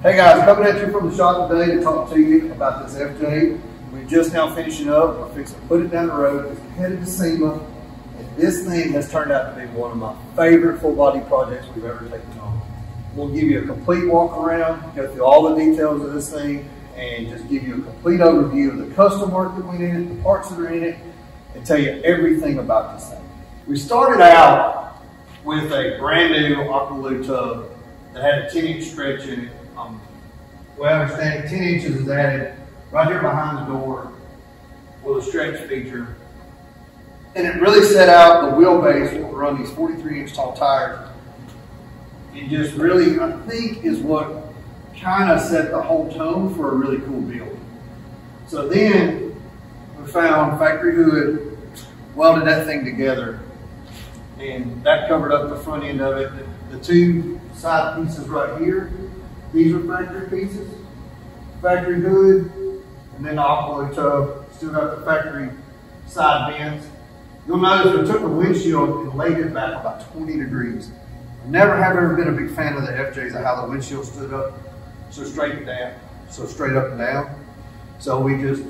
Hey guys, coming at you from the shop today to talk to you about this FJ. We're just now finishing up. We're fixing to put it down the road. It's headed to SEMA. And this thing has turned out to be one of my favorite full body projects we've ever taken on. We'll give you a complete walk around, go through all the details of this thing, and just give you a complete overview of the custom work that went in it, the parts that are in it, and tell you everything about this thing. We started out with a brand new Aqualoo tub that had a 10-inch stretch in it. Well, I understand 10 inches is added right here behind the door with a stretch feature. And it really set out the wheelbase to run these 43-inch tall tires. And just really, I think, is what kind of set the whole tone for a really cool build. So then we found factory hood, welded that thing together, and that covered up the front end of it. The two side pieces right here, these are factory pieces, factory hood, and then the Aqualoo tub. Still got the factory side vents. You'll notice we took the windshield and laid it back about 20 degrees. I never have ever been a big fan of the FJs of how the windshield stood up so straight up and down. So we just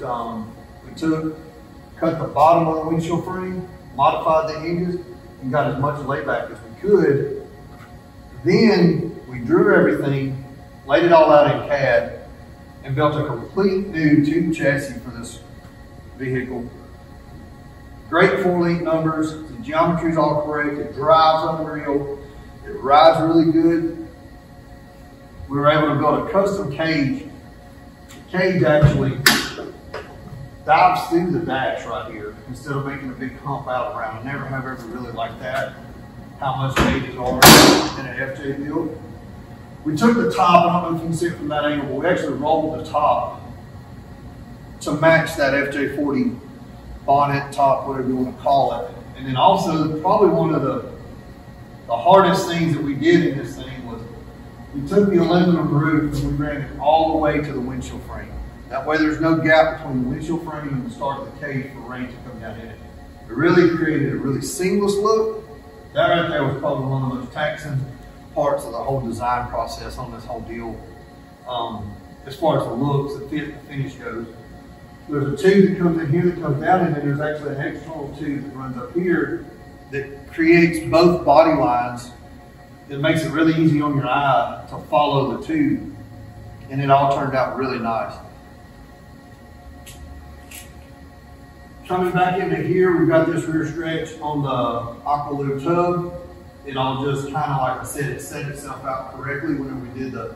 cut the bottom of the windshield frame, modified the hinges, and got as much layback as we could. Then we drew everything, laid it all out in CAD, and built a complete new tube chassis for this vehicle. Great 4-link numbers, the geometry's all correct, it drives unreal, it rides really good. We were able to build a custom cage. The cage actually dives through the dash right here instead of making a big hump out around. I never have ever really liked that, how much cages are in an FJ build. We took the top, I don't know if you can see it from that angle, but we actually rolled the top to match that FJ-40 bonnet, top, whatever you want to call it. And then also, probably one of the hardest things that we did in this thing was we took the aluminum roof and we ran it all the way to the windshield frame. That way there's no gap between the windshield frame and the start of the cage for rain to come down in it. It really created a really seamless look. That right there was probably one of the most taxing parts of the whole design process on this whole deal. As far as the looks, the fit, the finish goes. There's a tube that comes in here that comes down, and then there's actually an external tube that runs up here that creates both body lines. It makes it really easy on your eye to follow the tube, and it all turned out really nice. Coming back into here, we've got this rear stretch on the Aqualoo tub. It all just kind of, like I said, it set itself out correctly whenever we did the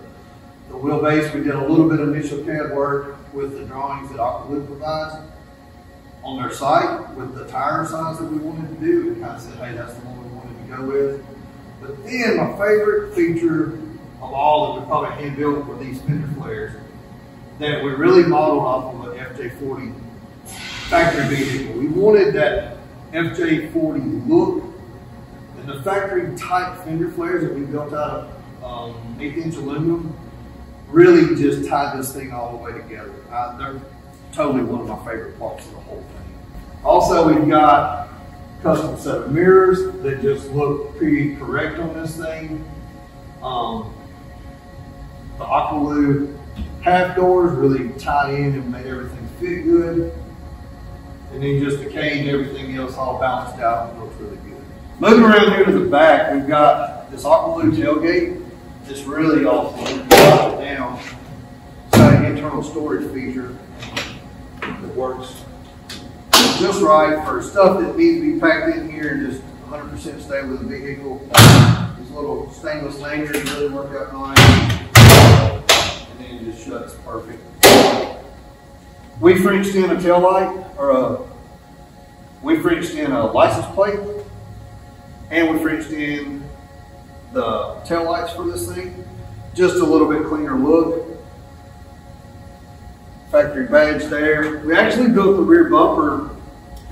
wheelbase. We did a little bit of initial CAD work with the drawings that Aqualoo provides on their site with the tire size that we wanted to do. We kind of said, hey, that's the one we wanted to go with. But then my favorite feature of all that we probably hand built were these fender flares that we really modeled off of an FJ-40 factory vehicle. We wanted that FJ-40 look. And the factory type fender flares that we built out of 1/8-inch aluminum really just tied this thing all the way together. They're totally one of my favorite parts of the whole thing. Also, we've got custom set of mirrors that just look pretty correct on this thing. The Aqualoo half doors really tied in and made everything fit good. And then just the cage, everything else all balanced out and looks really good. Moving around here to the back, we've got this Aqualoo tailgate. It's really awesome. Drop it down. It's got an internal storage feature that works just right for stuff that needs to be packed in here and just 100% stay with the vehicle. These little stainless lanyards really work out nice. And then it just shuts perfect. We Frenched in a tail light, we Frenched in a license plate, and we Frenched in the tail lights for this thing. Just a little bit cleaner look. Factory badge there. We actually built the rear bumper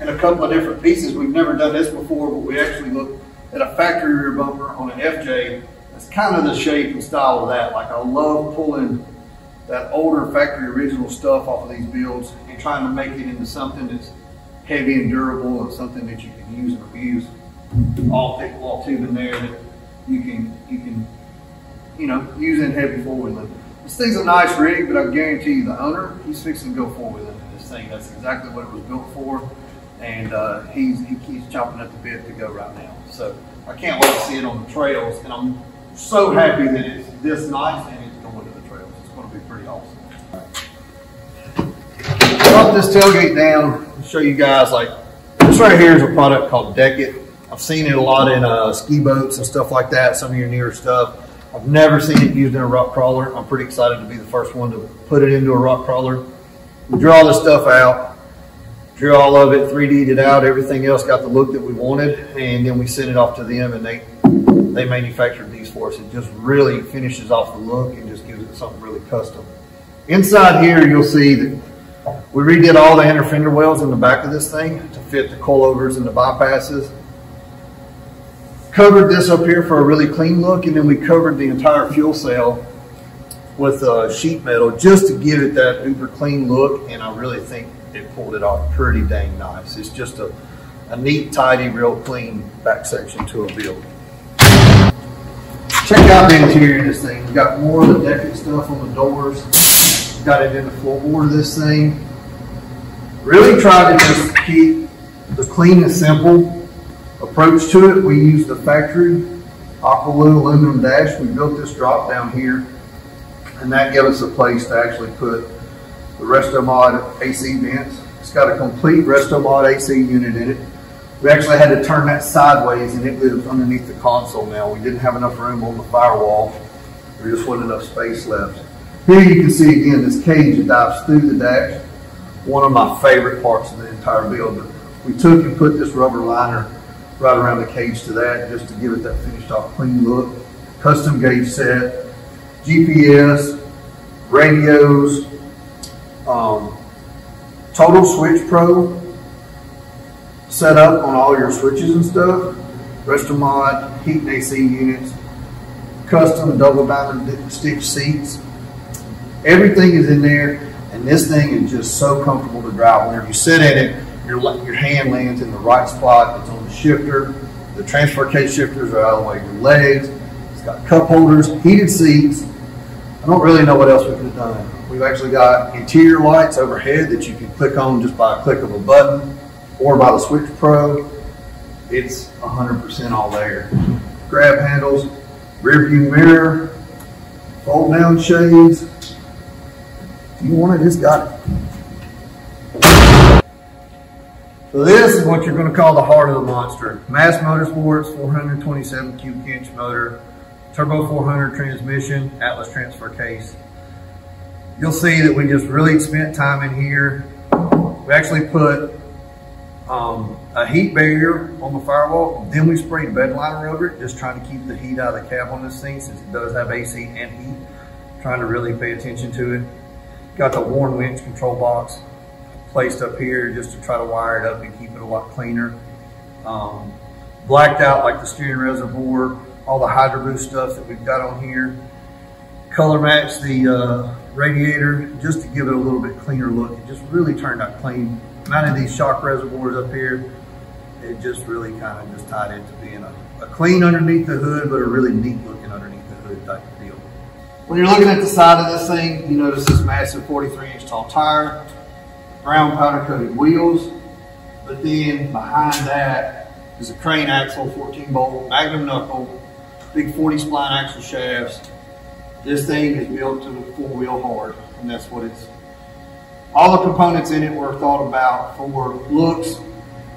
in a couple of different pieces. We've never done this before, but we actually looked at a factory rear bumper on an FJ. That's kind of the shape and style of that. Like, I love pulling that older factory original stuff off of these builds and trying to make it into something that's heavy and durable and something that you can use and abuse. All thick wall tubing there that you can use in heavy four-wheeling. This thing's a nice rig, but I guarantee you the owner, he's fixing to go four-wheeling in this thing. That's exactly what it was built for. And he keeps chomping at the bit to go right now. So I can't wait to see it on the trails. And I'm so happy that it's this nice and it's going to the trails. It's going to be pretty awesome. Drop this tailgate down and show you guys, like, this right here is a product called Deckit. I've seen it a lot in ski boats and stuff like that, some of your newer stuff. I've never seen it used in a rock crawler. I'm pretty excited to be the first one to put it into a rock crawler. We drew all this stuff out, drew all of it, 3D'd it out, everything else got the look that we wanted, and then we sent it off to them and they manufactured these for us. It just really finishes off the look and just gives it something really custom. Inside here, you'll see that we redid all the inner fender wells in the back of this thing to fit the coilovers and the bypasses. Covered this up here for a really clean look, and then we covered the entire fuel cell with sheet metal just to give it that uber clean look, and I really think it pulled it off pretty dang nice. It's just a neat, tidy, real clean back section to a build. Check out the interior of this thing. We've got more of the Deckit stuff on the doors. We've got it in the floorboard of this thing. Really tried to just keep the clean and simple approach to it. We used the factory Aqualoo aluminum dash. We built this drop down here, and that gave us a place to actually put the Restomod AC vents. It's got a complete Restomod AC unit in it. We actually had to turn that sideways, and it lives underneath the console now. We didn't have enough room on the firewall. There just wasn't enough space left. Here you can see again this cage that dives through the dash. One of my favorite parts of the entire build. But we took and put this rubber liner right around the cage to that, just to give it that finished off clean look. Custom gauge set, GPS, radios, Total Switch Pro set up on all your switches and stuff. Restomod heat and AC units, custom double diamond stitch seats. Everything is in there, and this thing is just so comfortable to drive. Whenever you sit in it, your hand lands in the right spot. It's on the shifter. The transfer case shifters are out of the way of your legs. It's got cup holders, heated seats. I don't really know what else we could have done. We've actually got interior lights overhead that you can click on just by a click of a button or by the Switch Pro. It's 100% all there. Grab handles, rear view mirror, fold down shades. If you want it, it's got it. So this is what you're going to call the heart of the monster. Mass Motorsports 427 cubic inch motor, turbo 400 transmission, Atlas transfer case. You'll see that we just really spent time in here. We actually put a heat barrier on the firewall, then we sprayed bed liner over it, just trying to keep the heat out of the cab on this thing, since it does have AC and heat. Trying to really pay attention to it. Got the Warn winch control box placed up here just to try to wire it up and keep it a lot cleaner. Blacked out like the steering reservoir, all the Hydro Boost stuff that we've got on here. Color matched the radiator just to give it a little bit cleaner look. It just really turned out clean. Mounted these shock reservoirs up here. It just really kind of just tied into being a clean underneath the hood, but a really neat looking underneath the hood type of deal. When you're looking at the side of this thing, you notice this massive 43-inch tall tire, brown powder coated wheels, but then behind that is a crane axle, 14 bolt, magnum knuckle, big 40 spline axle shafts. This thing is built to the four-wheel hard, and that's what it's. All the components in it were thought about for looks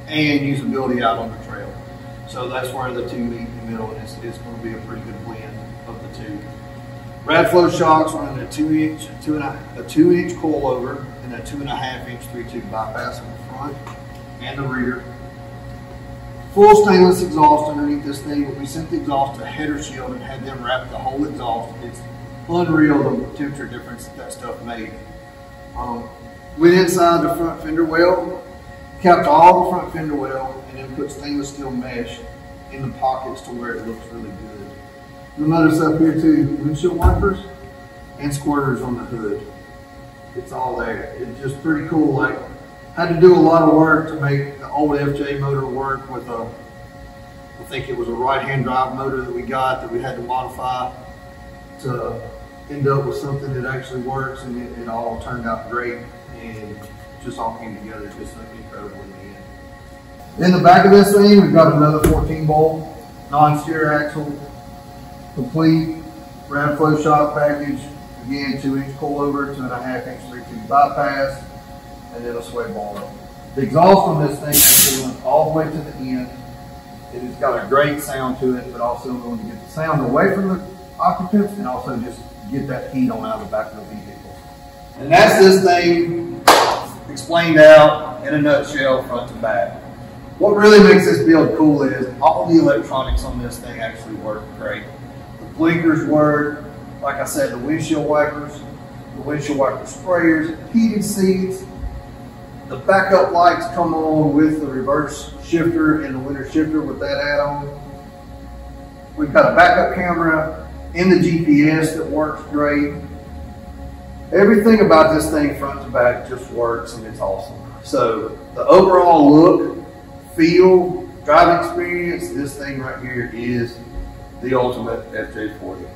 and usability out on the trail. So that's where the two meet in the middle, and it's going to be a pretty good blend of the two. Radflo Shocks running a 2-inch coilover and a 2.5-inch 3-tube bypass in the front and the rear. Full stainless exhaust underneath this thing, but we sent the exhaust to Header Shield and had them wrap the whole exhaust. It's unreal the temperature difference that stuff made. Went inside the front fender well, capped all the front fender well, and then put stainless steel mesh in the pockets to where it looks really good. You'll notice up here too, windshield wipers and squirters on the hood. It's all there. It's just pretty cool. Like, had to do a lot of work to make the old FJ motor work with I think it was a right-hand drive motor that we got that we had to modify to end up with something that actually works, and it all turned out great, and just all came together just incredible in the end. In the back of this thing, we've got another 14-bolt non-steer axle, complete Radflo Shock package. Again, 2-inch coilover, 2.5-inch 3-tube bypass, and then a sway bar. The exhaust on this thing is going all the way to the end. It has got a great sound to it, but also going to get the sound away from the occupants and also just get that heat on out of the back of the vehicle. And that's this thing explained out in a nutshell, front to back. What really makes this build cool is all the electronics on this thing actually work great. The blinkers work, like I said, the windshield wipers sprayers, heated seats. The backup lights come on with the reverse shifter and the winter shifter with that add-on. We've got a backup camera in the GPS that works great. Everything about this thing front to back just works, and it's awesome. So the overall look, feel, driving experience, this thing right here is the ultimate FJ-40.